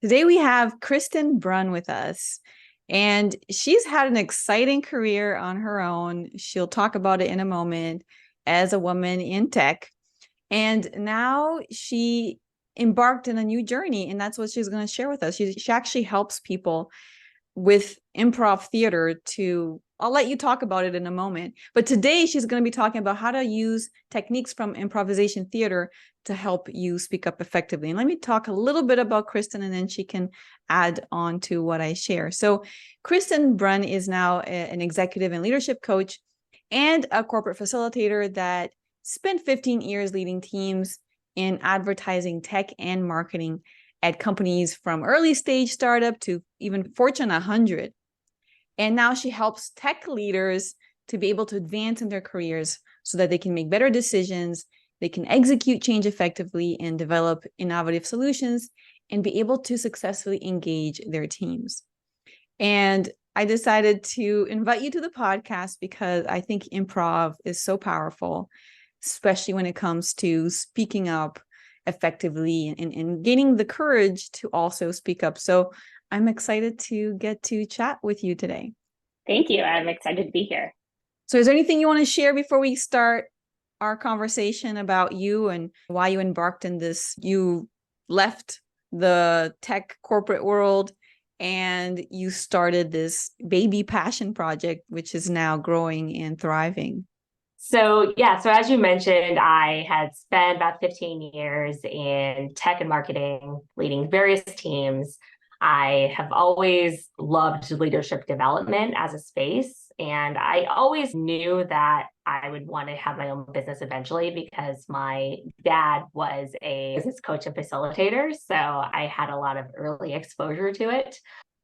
Today we have Kristen Brun with us, and she's had an exciting career on her own. She'll talk about it in a moment as a woman in tech. And now she embarked in a new journey, and that's what she's going to share with us. She actually helps people with improv theater to, I'll let you talk about it in a moment. But today she's going to be talking about how to use techniques from improvisation theater to help you speak up effectively. And let me talk a little bit about Kristen, and then she can add on to what I share. So Kristen Brun is now an executive and leadership coach and a corporate facilitator that spent 15 years leading teams in advertising, tech, and marketing at companies from early stage startup to even Fortune 100. And now she helps tech leaders to be able to advance in their careers so that they can make better decisions, they can execute change effectively and develop innovative solutions and be able to successfully engage their teams. And I decided to invite you to the podcast because I think improv is so powerful, especially when it comes to speaking up effectively and gaining the courage to also speak up. So I'm excited to get to chat with you today. Thank you. I'm excited to be here. So is there anything you want to share before we start our conversation about you and why you embarked in this? You left the tech corporate world and you started this baby passion project, which is now growing and thriving. So as you mentioned, I had spent about 15 years in tech and marketing, leading various teams. I have always loved leadership development as a space, and I always knew that I would want to have my own business eventually because my dad was a business coach and facilitator, so I had a lot of early exposure to it.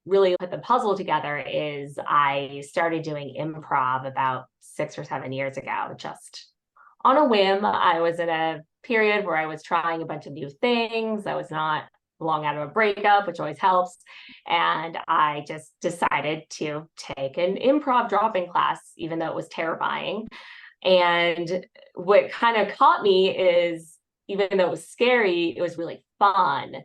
Really put the puzzle together is I started doing improv about 6 or 7 years ago, just on a whim. I was in a period where I was trying a bunch of new things. I was not long out of a breakup, which always helps. And I just decided to take an improv drop-in class, even though it was terrifying. And what kind of caught me is, even though it was scary, it was really fun.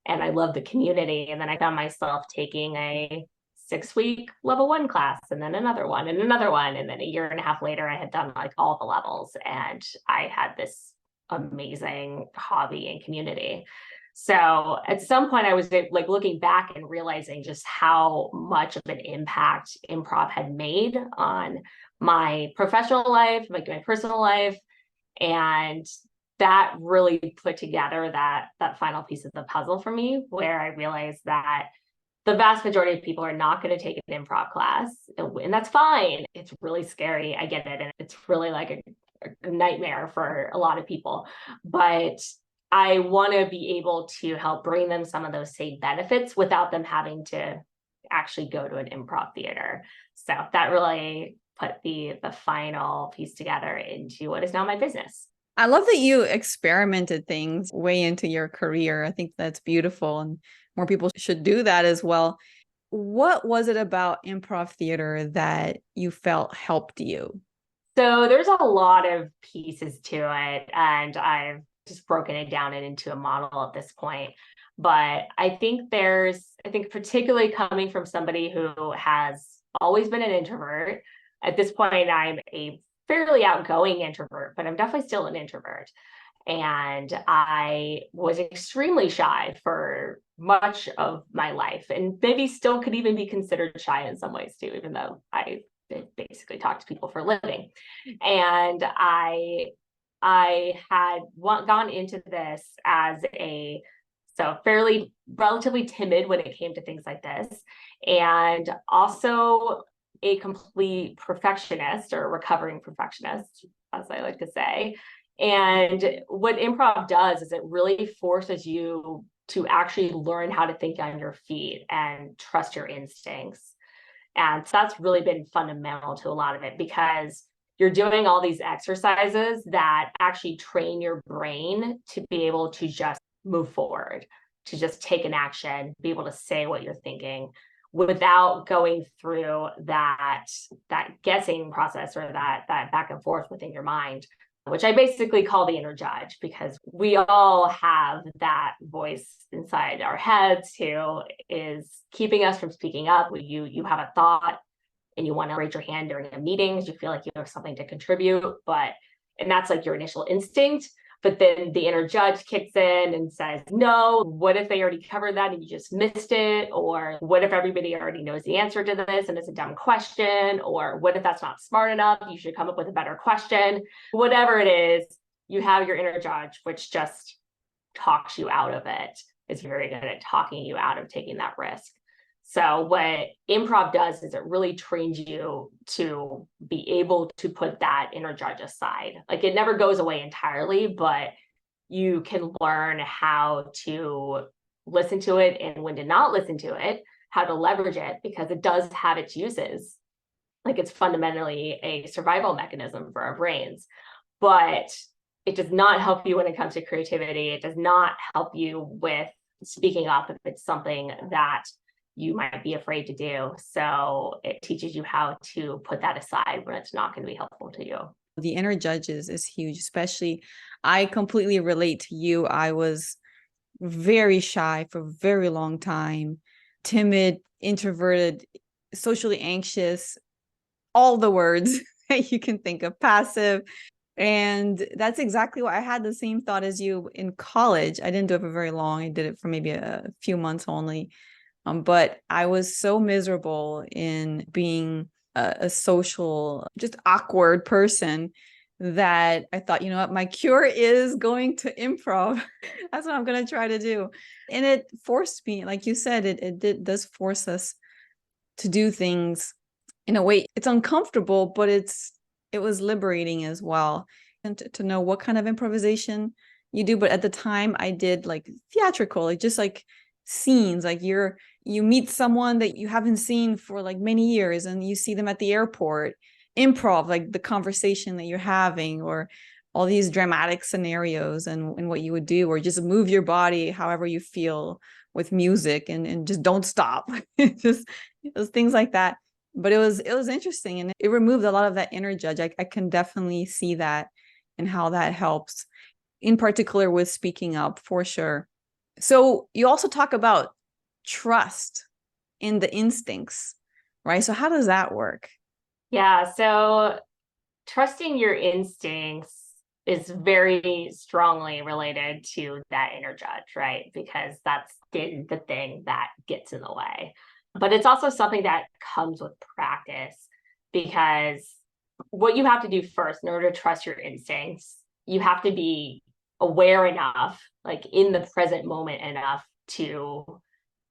And I loved the community. And then I found myself taking a 6-week level 1 class, and then another one and another one. And then a year and a half later, I had done like all the levels, and I had this amazing hobby and community. So at some point I was like looking back and realizing just how much of an impact improv had made on my professional life, like my personal life. And that really put together that final piece of the puzzle for me, where I realized that the vast majority of people are not going to take an improv class, and that's fine. It's really scary. I get it. And it's really like a nightmare for a lot of people. But I want to be able to help bring them some of those same benefits without them having to actually go to an improv theater. So that really put the final piece together into what is now my business. I love that you experimented things way into your career. I think that's beautiful, and more people should do that as well. What was it about improv theater that you felt helped you? So there's a lot of pieces to it, and I've just broken it down into a model at this point. But I think particularly coming from somebody who has always been an introvert, at this point, I'm a fairly outgoing introvert, but I'm definitely still an introvert. And I was extremely shy for much of my life, and maybe still could even be considered shy in some ways too, even though I basically talk to people for a living. And I had gone into this as fairly relatively timid when it came to things like this, and also a complete perfectionist, or recovering perfectionist, as I like to say. And what improv does is it really forces you to actually learn how to think on your feet and trust your instincts. And so that's really been fundamental to a lot of it, because you're doing all these exercises that actually train your brain to be able to just move forward, to just take an action, be able to say what you're thinking without going through that guessing process, or that back and forth within your mind, which I basically call the inner judge, because we all have that voice inside our heads who is keeping us from speaking up. You have a thought and you want to raise your hand during a meeting because you feel like you have something to contribute, and that's like your initial instinct. But then the inner judge kicks in and says, no, what if they already covered that and you just missed it? Or what if everybody already knows the answer to this and it's a dumb question? Or what if that's not smart enough? You should come up with a better question. Whatever it is, you have your inner judge, which just talks you out of it. It's very good at talking you out of taking that risk. So what improv does is it really trains you to be able to put that inner judge aside. Like, it never goes away entirely, but you can learn how to listen to it and when to not listen to it, how to leverage it, because it does have its uses. Like, it's fundamentally a survival mechanism for our brains, but it does not help you when it comes to creativity. It does not help you with speaking up if it's something that you might be afraid to do. So it teaches you how to put that aside when it's not going to be helpful to you. The inner judges is huge, especially I completely relate to you. I was very shy for a very long time, timid, introverted, socially anxious, all the words that you can think of, passive. And that's exactly what I had the same thought as you in college. I didn't do it for very long. I did it for maybe a few months only. But I was so miserable in being a social, just awkward person that I thought, you know what, my cure is going to improv. That's what I'm going to try to do. And it forced me, like you said, does force us to do things in a way. It's uncomfortable, but it was liberating as well. And to know what kind of improvisation you do. But at the time I did like theatrical, like just like scenes, like you meet someone that you haven't seen for like many years and you see them at the airport. Improv, like the conversation that you're having, or all these dramatic scenarios and what you would do, or just move your body however you feel with music and just don't stop. Just those things like that. But it was interesting, and it removed a lot of that inner judge. I can definitely see that and how that helps, in particular with speaking up, for sure. So you also talk about trust in the instincts, right? So how does that work? Yeah, so trusting your instincts is very strongly related to that inner judge, right? Because that's the thing that gets in the way. But it's also something that comes with practice, because what you have to do first in order to trust your instincts, you have to be aware enough, like in the present moment enough, to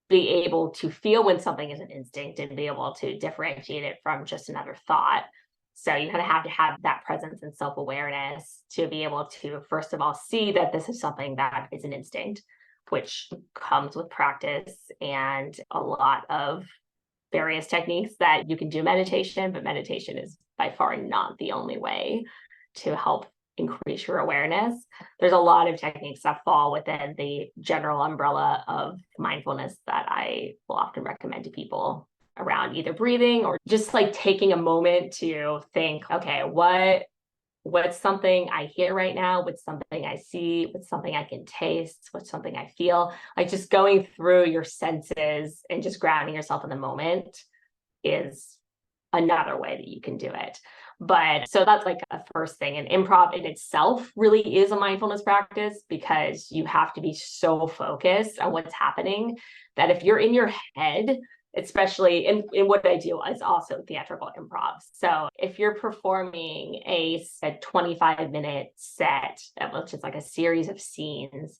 be able to feel when something is an instinct and be able to differentiate it from just another thought. So you kind of have to have that presence and self-awareness to be able to, first of all, see that this is something that is an instinct, which comes with practice and a lot of various techniques that you can do meditation, but meditation is by far not the only way to help increase your awareness. There's a lot of techniques that fall within the general umbrella of mindfulness that I will often recommend to people around either breathing or just like taking a moment to think, okay, what's something I hear right now? What's something I see? What's something I can taste? What's something I feel? Like, just going through your senses and just grounding yourself in the moment is another way that you can do it. But so that's like a first thing. And improv in itself really is a mindfulness practice, because you have to be so focused on what's happening that if you're in your head, especially in what I do is also theatrical improv. So if you're performing a 25-minute set, which is like a series of scenes,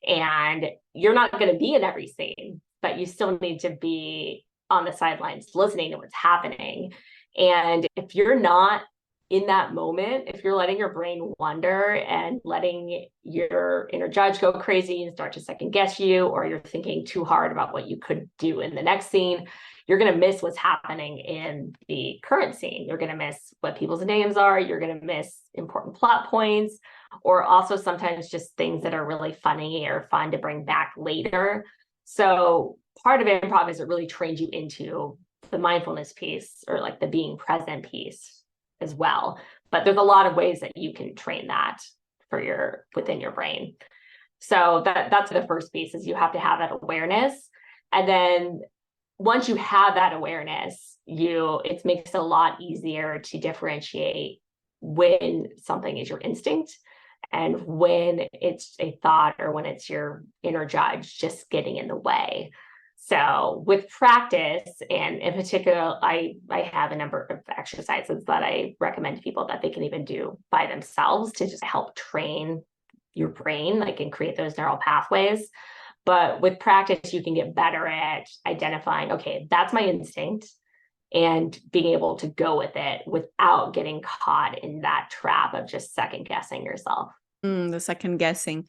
and you're not going to be in every scene, but you still need to be on the sidelines listening to what's happening. And if you're not in that moment, if you're letting your brain wander and letting your inner judge go crazy and start to second guess you, or you're thinking too hard about what you could do in the next scene, you're going to miss what's happening in the current scene. You're going to miss what people's names are. You're going to miss important plot points, or also sometimes just things that are really funny or fun to bring back later. So part of improv is it really trains you into the mindfulness piece, or like the being present piece as well. But there's a lot of ways that you can train that within your brain. So that's the first piece, is you have to have that awareness. And then once you have that awareness, it makes it a lot easier to differentiate when something is your instinct and when it's a thought, or when it's your inner judge just getting in the way. So with practice, and in particular, I have a number of exercises that I recommend to people that they can even do by themselves to just help train your brain, like, and create those neural pathways. But with practice, you can get better at identifying, okay, that's my instinct, and being able to go with it without getting caught in that trap of just second guessing yourself. The second guessing.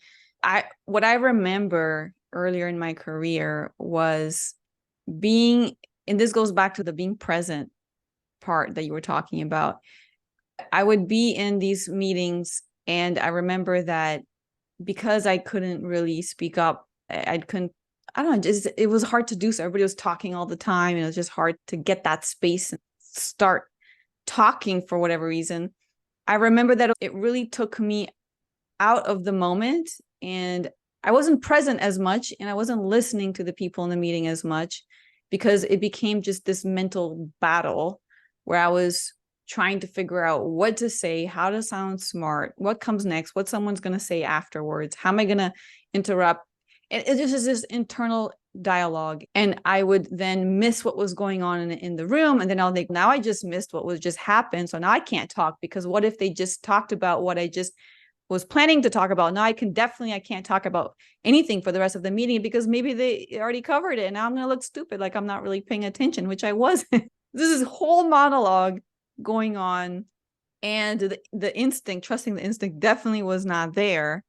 What I remember earlier in my career was being, and this goes back to the being present part that you were talking about. I would be in these meetings, and I remember that because I couldn't really speak up, I don't know, just it was hard to do so. Everybody was talking all the time, and it was just hard to get that space and start talking for whatever reason. I remember that it really took me out of the moment, and I wasn't present as much, and I wasn't listening to the people in the meeting as much, because it became just this mental battle where I was trying to figure out what to say, how to sound smart, what comes next, what someone's going to say afterwards, how am I going to interrupt. And it just is this internal dialogue, and I would then miss what was going on in the room, and then I'll think, now I just missed what was just happened, so now I can't talk, because what if they just talked about what I just was planning to talk about? Now I can't talk about anything for the rest of the meeting, because maybe they already covered it, and now I'm going to look stupid, like I'm not really paying attention, which I wasn't. This is whole monologue going on, and the instinct, trusting the instinct, definitely was not there,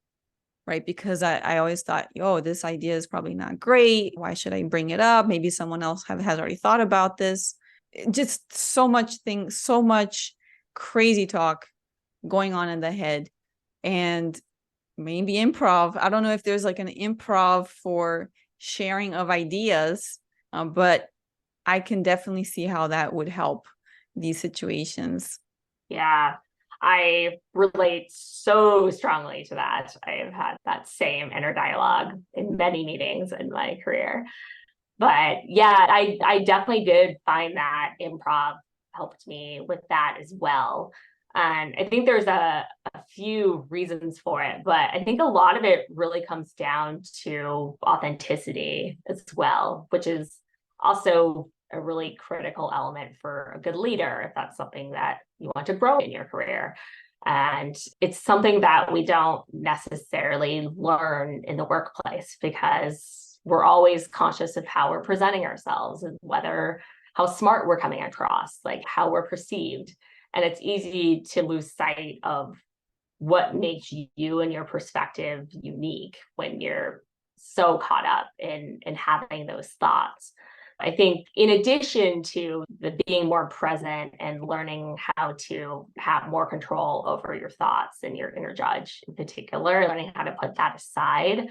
right? Because I always thought, oh, this idea is probably not great, why should I bring it up? Maybe someone else has already thought about this. Just so much crazy talk going on in the head. And maybe improv, I don't know if there's like an improv for sharing of ideas, but I can definitely see how that would help these situations. Yeah, I relate so strongly to that. I've had that same inner dialogue in many meetings in my career. But yeah, I definitely did find that improv helped me with that as well. And I think there's a few reasons for it, but I think a lot of it really comes down to authenticity as well, which is also a really critical element for a good leader, if that's something that you want to grow in your career. And it's something that we don't necessarily learn in the workplace, because we're always conscious of how we're presenting ourselves, and how smart we're coming across, like how we're perceived. And it's easy to lose sight of what makes you and your perspective unique when you're so caught up in having those thoughts. I think in addition to the being more present and learning how to have more control over your thoughts and your inner judge in particular, learning how to put that aside,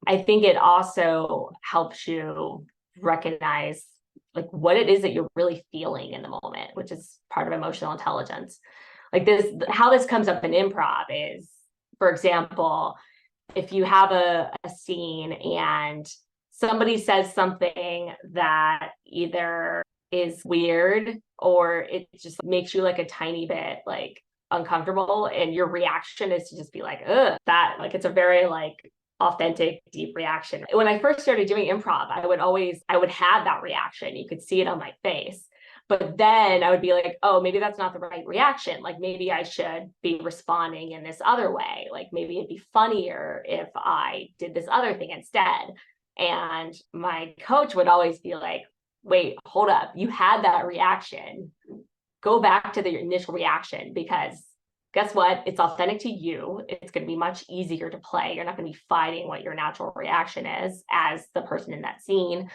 I think it also helps you recognize like what it is that you're really feeling in the moment, which is part of emotional intelligence. Like how this comes up in improv is, for example, if you have a scene and somebody says something that either is weird or it just makes you like a tiny bit like uncomfortable, and your reaction is to just be like, ugh, that, like, it's a very like authentic, deep reaction. When I first started doing improv, I would have that reaction. You could see it on my face. But then I would be like, oh, maybe that's not the right reaction. Like maybe I should be responding in this other way. Like maybe it'd be funnier if I did this other thing instead. And my coach would always be like, wait, hold up. You had that reaction. Go back to the initial reaction, because guess what? It's authentic to you. It's going to be much easier to play. You're not going to be fighting what your natural reaction is as the person in that scene.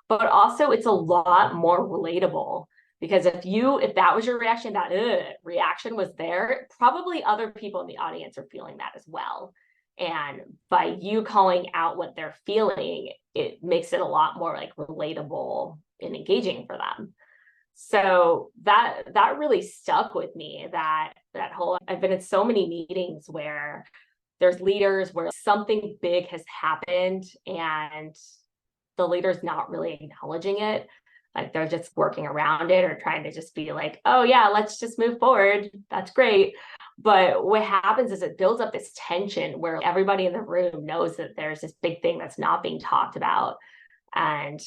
But also it's a lot more relatable, because if that was your reaction, that reaction was there, probably other people in the audience are feeling that as well. And by you calling out what they're feeling, it makes it a lot more like relatable and engaging for them. So that really stuck with me, that whole, I've been in so many meetings where there's leaders where something big has happened and the leader's not really acknowledging it. Like they're just working around it or trying to just be like, oh yeah, let's just move forward. That's great. But what happens is it builds up this tension where everybody in the room knows that there's this big thing that's not being talked about. And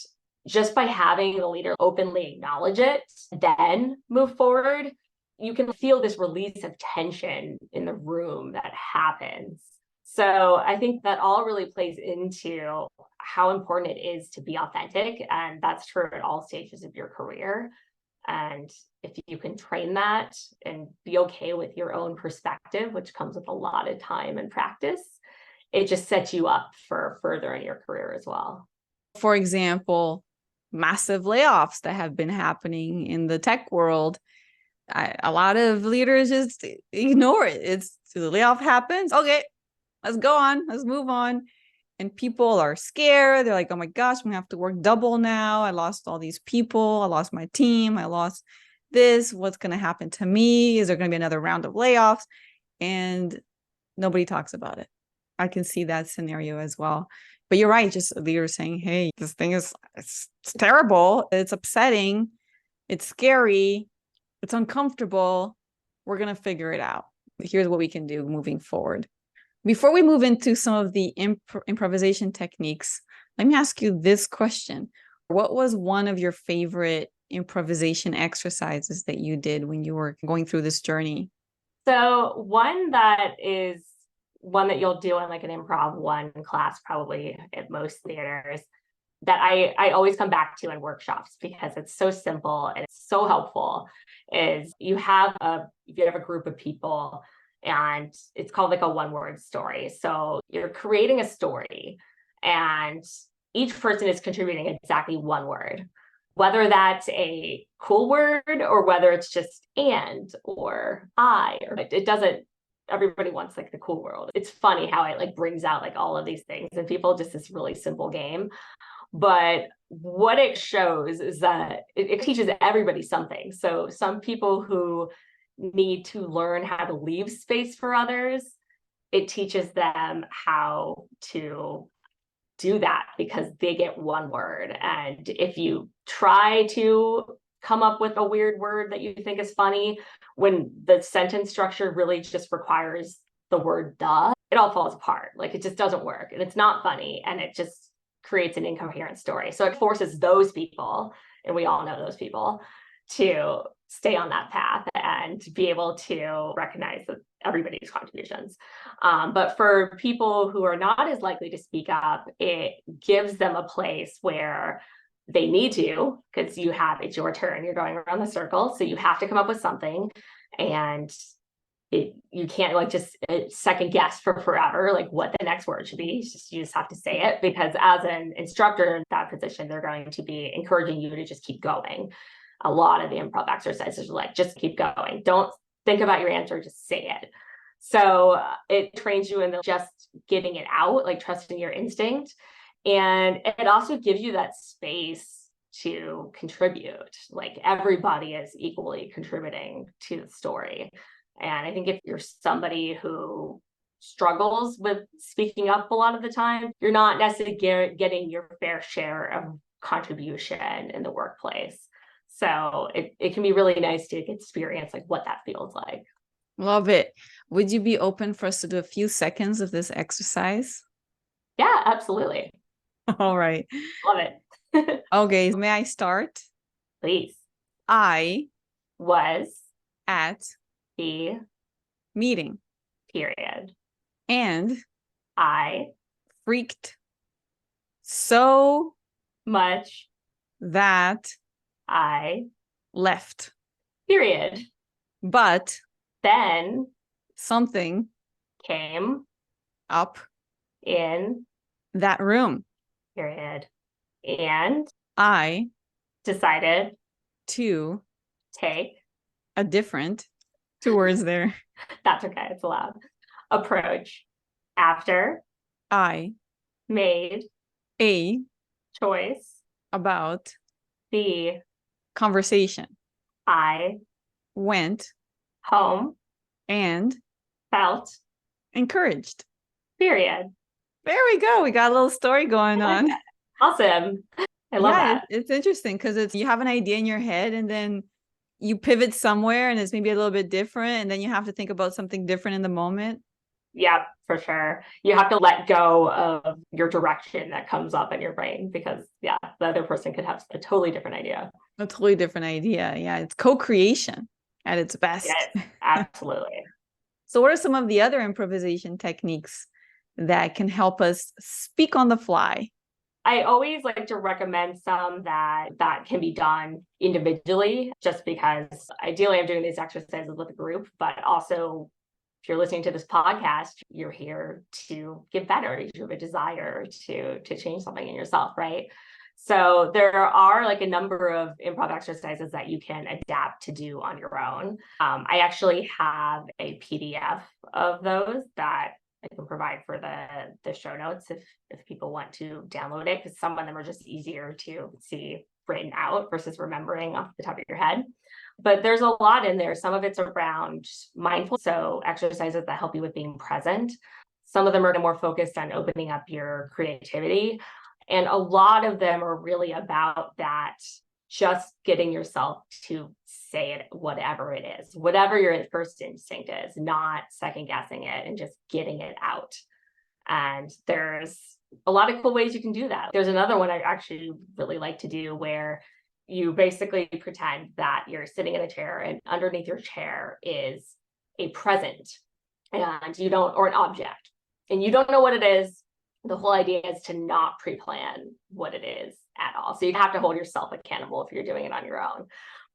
just by having the leader openly acknowledge it, then move forward, you can feel this release of tension in the room that happens. So I think that all really plays into how important it is to be authentic. And that's true at all stages of your career. And if you can train that and be okay with your own perspective, which comes with a lot of time and practice, it just sets you up for further in your career as well. For example, massive layoffs that have been happening in the tech world. A lot of leaders just ignore it. It's the layoff happens. Okay, let's go on. Let's move on. And people are scared. They're like, oh my gosh, I'm gonna have to work double now. I lost all these people. I lost my team. I lost this. What's gonna happen to me? Is there gonna be another round of layoffs? And nobody talks about it. I can see that scenario as well. But you're right, just a leader saying, hey, this thing is it's terrible. It's upsetting. It's scary. It's uncomfortable. We're going to figure it out. Here's what we can do moving forward. Before we move into some of the improvisation techniques, let me ask you this question. What was one of your favorite improvisation exercises that you did when you were going through this journey? So one that is one that you'll do in like an improv one class, probably at most theaters, that I always come back to in workshops because it's so simple and it's so helpful, is you have a group of people and it's called like a one-word story. So you're creating a story and each person is contributing exactly one word, whether that's a cool word or whether it's just and or I, or it doesn't, everybody wants like the cool world. It's funny how it like brings out like all of these things and people just this really simple game. But what it shows is that it teaches everybody something. So some people who need to learn how to leave space for others, it teaches them how to do that because they get one word. And if you try to come up with a weird word that you think is funny, when the sentence structure really just requires the word "the," it all falls apart. Like it just doesn't work and it's not funny and it just creates an incoherent story. So it forces those people, and we all know those people, to stay on that path and be able to recognize that everybody's contributions. But for people who are not as likely to speak up, it gives them a place where they need to, because it's your turn, you're going around the circle. So you have to come up with something, and you can't like just second guess for forever like what the next word should be. You just have to say it, because as an instructor in that position, they're going to be encouraging you to just keep going. A lot of the improv exercises are like, just keep going. Don't think about your answer, just say it. So it trains you in just getting it out, like trusting your instinct. And it also gives you that space to contribute. Like everybody is equally contributing to the story. And I think if you're somebody who struggles with speaking up a lot of the time, you're not necessarily getting your fair share of contribution in the workplace. So it can be really nice to experience like what that feels like. Love it. Would you be open for us to do a few seconds of this exercise? Yeah, absolutely. All right. Love it. Okay, may I start? Please. I Was at the meeting period. and I freaked so much that I left. period. But Then something came up in that room. period. And I decided to take, a different two words there. that's okay, it's allowed, approach after I made a choice about the Conversation. I Went home and felt encouraged. period. There we go. We got a little story going I like on. that. Awesome. I love Yeah, that. it's interesting because it's you have an idea in your head and then you pivot somewhere and it's maybe a little bit different and then you have to think about something different in the moment. Yeah, for sure. You have to let go of your direction that comes up in your brain because, yeah, the other person could have a totally different idea. A totally different idea. Yeah, it's co-creation at its best. Yes, absolutely. So what are some of the other improvisation techniques that can help us speak on the fly? I always like to recommend some that can be done individually, just because ideally I'm doing these exercises with a group, but also if you're listening to this podcast, you're here to get better. You have a desire to change something in yourself, right? So there are like a number of improv exercises that you can adapt to do on your own. I actually have a PDF of those that I can provide for the show notes if people want to download it, because some of them are just easier to see written out versus remembering off the top of your head. But there's a lot in there. Some of it's around mindful, so exercises that help you with being present. Some of them are more focused on opening up your creativity. And a lot of them are really about that, just getting yourself to say it, whatever it is, whatever your first instinct is, not second guessing it and just getting it out. And there's a lot of cool ways you can do that. There's another one I actually really like to do where you basically pretend that you're sitting in a chair and underneath your chair is a present and you don't, or an object, and you don't know what it is. The whole idea is to not pre-plan what it is at all. So you have to hold yourself accountable if you're doing it on your own.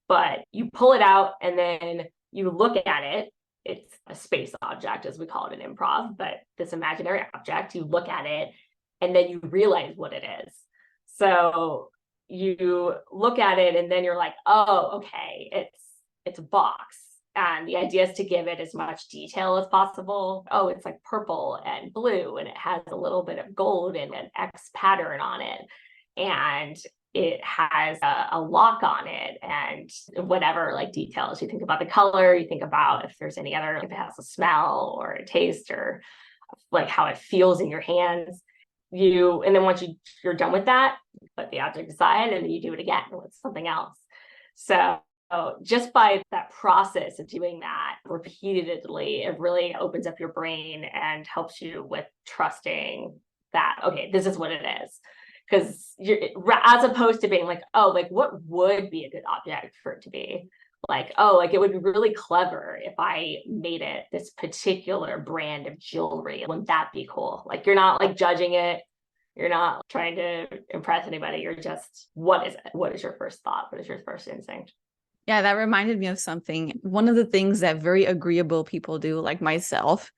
But you pull it out and then you look at it. It's a space object, as we call it in improv, but this imaginary object, you look at it and then you realize what it is. So you look at it and then you're like, oh, okay, it's a box. And the idea is to give it as much detail as possible. Oh, it's like purple and blue, and it has a little bit of gold and an X pattern on it. And it has a lock on it and whatever like details. You think about the color, you think about if there's any other, if it has a smell or a taste or like how it feels in your hands. And then once you're done with that, put the object aside and then you do it again with something else. So just by that process of doing that repeatedly, it really opens up your brain and helps you with trusting that, okay, this is what it is. Because you're, as opposed to being like, oh, like what would be a good object for it to be? Like, oh, like it would be really clever if I made it this particular brand of jewelry. Wouldn't that be cool? Like you're not like judging it. You're not trying to impress anybody. You're just, what is it? What is your first thought? What is your first instinct? Yeah, that reminded me of something. One of the things that very agreeable people do, like myself,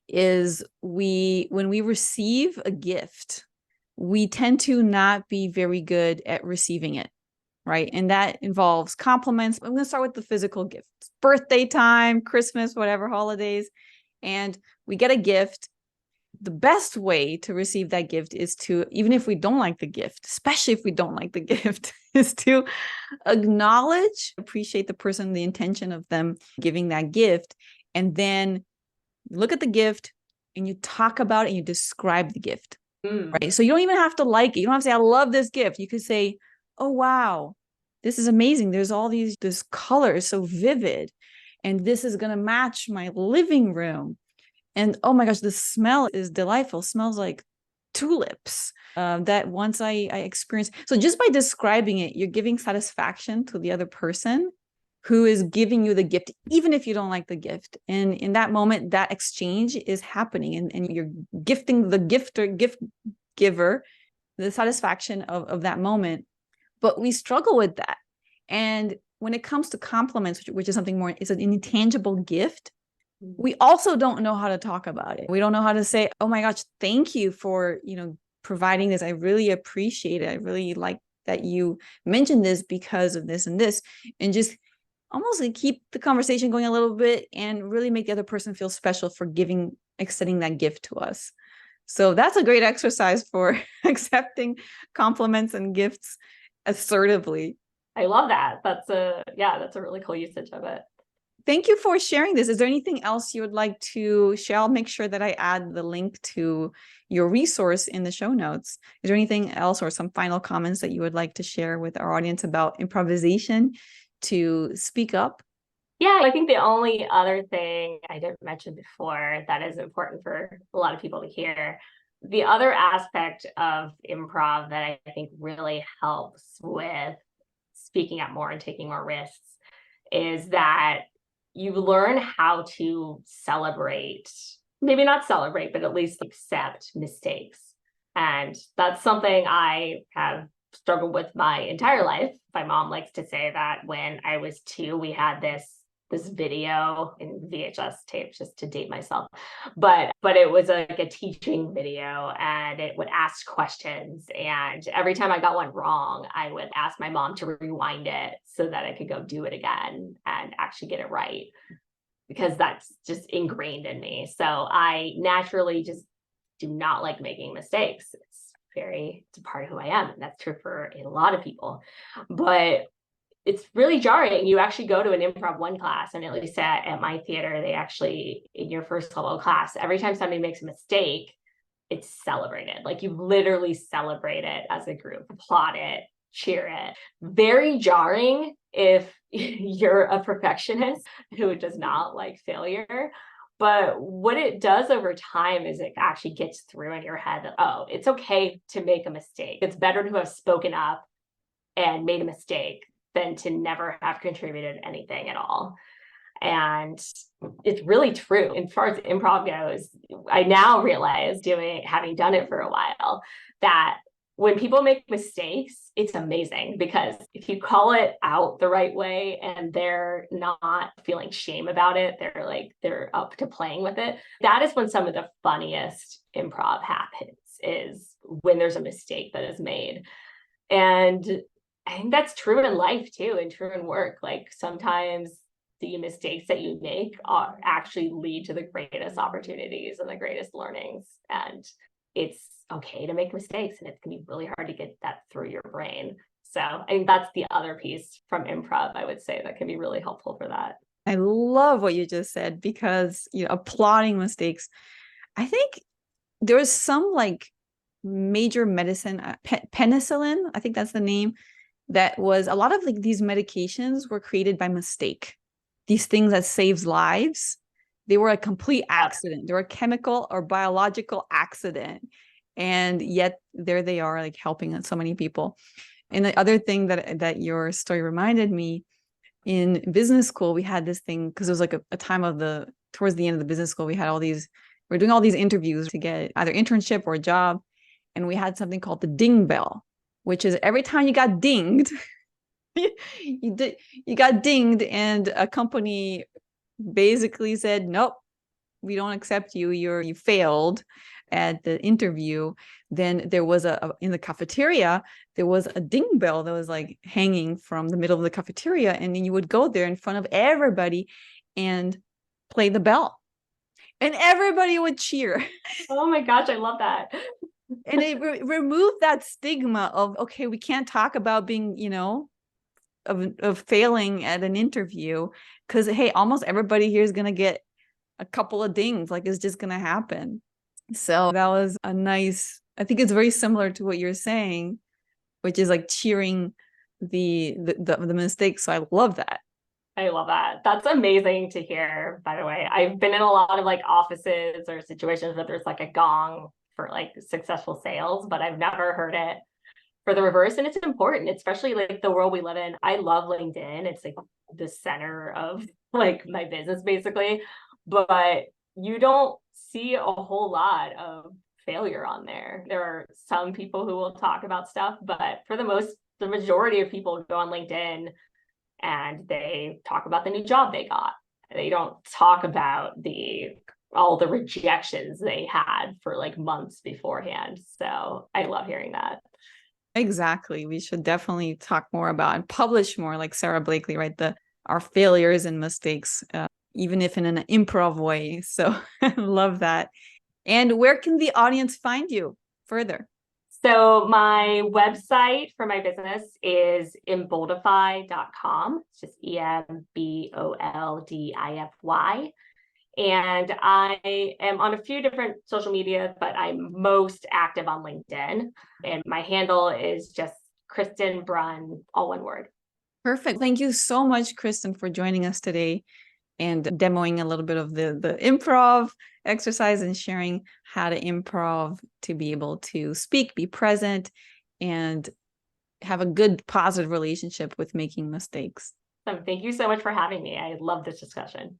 is when we receive a gift, we tend to not be very good at receiving it, right? And that involves compliments. I'm going to start with the physical gifts. Birthday time, Christmas, whatever holidays. And we get a gift. The best way to receive that gift is to, even if we don't like the gift, especially if we don't like the gift, is to acknowledge, appreciate the person, the intention of them giving that gift, and then look at the gift and you talk about it and you describe the gift, right? So you don't even have to like it. You don't have to say, I love this gift. You could say, oh, wow, this is amazing. There's all this color is so vivid. And this is going to match my living room. And oh my gosh, the smell is delightful. It smells like tulips that once I experienced. So just by describing it, you're giving satisfaction to the other person who is giving you the gift, even if you don't like the gift. And in that moment, that exchange is happening and you're gifting the gift giver the satisfaction of that moment. But we struggle with that. And when it comes to compliments, which is something more, it's an intangible gift, we also don't know how to talk about it. We don't know how to say, oh my gosh, thank you for, providing this. I really appreciate it. I really like that you mentioned this because of this and this, and just almost like keep the conversation going a little bit and really make the other person feel special for extending that gift to us. So that's a great exercise for accepting compliments and gifts assertively. I love that. That's a really cool usage of it. Thank you for sharing this. Is there anything else you would like to share? I'll make sure that I add the link to your resource in the show notes. Is there anything else or some final comments that you would like to share with our audience about improvisation to speak up? Yeah, I think the only other thing I didn't mention before that is important for a lot of people to hear, the other aspect of improv that I think really helps with speaking up more and taking more risks is that you learn how to celebrate, maybe not celebrate, but at least accept mistakes. And that's something I have struggled with my entire life. My mom likes to say that when I was 2, we had this video in VHS tapes, just to date myself. But it was like a teaching video, and it would ask questions. And every time I got one wrong, I would ask my mom to rewind it so that I could go do it again and actually get it right, because that's just ingrained in me. So I naturally just do not like making mistakes. It's a part of who I am. And that's true for a lot of people. But it's really jarring. You actually go to an improv 1 class, and at least at my theater, they actually, in your first level class, every time somebody makes a mistake, it's celebrated. Like, you literally celebrate it as a group, applaud it, cheer it. Very jarring if you're a perfectionist who does not like failure. But what it does over time is it actually gets through in your head that, oh, it's okay to make a mistake. It's better to have spoken up and made a mistake than to never have contributed anything at all. And it's really true. As far as improv goes, I now realize, having done it for a while, that when people make mistakes, it's amazing, because if you call it out the right way and they're not feeling shame about it, they're up to playing with it. That is when some of the funniest improv happens, is when there's a mistake that is made. And I think that's true in life too, and true in work. Like, sometimes the mistakes that you make actually lead to the greatest opportunities and the greatest learnings. And it's okay to make mistakes, and it can be really hard to get that through your brain. So I think that's the other piece from improv, I would say, that can be really helpful for that. I love what you just said, because applauding mistakes. I think there was some like major medicine, penicillin, I think that's the name, that was a lot of like these medications were created by mistake. These things that saves lives, they were a complete accident. They were a chemical or biological accident. And yet there they are, like, helping so many people. And the other thing that your story reminded me, in business school, we had this thing, because it was like a time towards the end of the business school, we're doing all these interviews to get either internship or a job. And we had something called the ding bell, which is every time you got dinged, you got dinged, and a company basically said, nope, we don't accept you. You failed at the interview. Then there was in the cafeteria, there was a ding bell that was like hanging from the middle of the cafeteria. And then you would go there in front of everybody and play the bell, and everybody would cheer. Oh my gosh, I love that. And it removed that stigma of, okay, we can't talk about being, of failing at an interview, because, hey, almost everybody here is going to get a couple of dings. Like, it's just going to happen. So that was I think it's very similar to what you're saying, which is like cheering the mistakes. So I love that. I love that. That's amazing to hear, by the way. I've been in a lot of like offices or situations where there's like a gong for like successful sales, but I've never heard it for the reverse. And it's important, especially like the world we live in. I love LinkedIn. It's like the center of like my business, basically. But you don't see a whole lot of failure on there. There are some people who will talk about stuff, but for the majority of people go on LinkedIn and they talk about the new job they got. They don't talk about all the rejections they had for like months beforehand. So I love hearing that. Exactly. We should definitely talk more about and publish more, like Sarah Blakely, right? Our failures and mistakes, even if in an improv way. So I love that. And where can the audience find you further? So my website for my business is emboldify.com. It's just EMBOLDIFY. And I am on a few different social media, but I'm most active on LinkedIn. And my handle is just Kristen Brun, all one word. Perfect. Thank you so much, Kristen, for joining us today and demoing a little bit of the improv exercise and sharing how to improv to be able to speak, be present, and have a good, positive relationship with making mistakes. So thank you so much for having me. I love this discussion.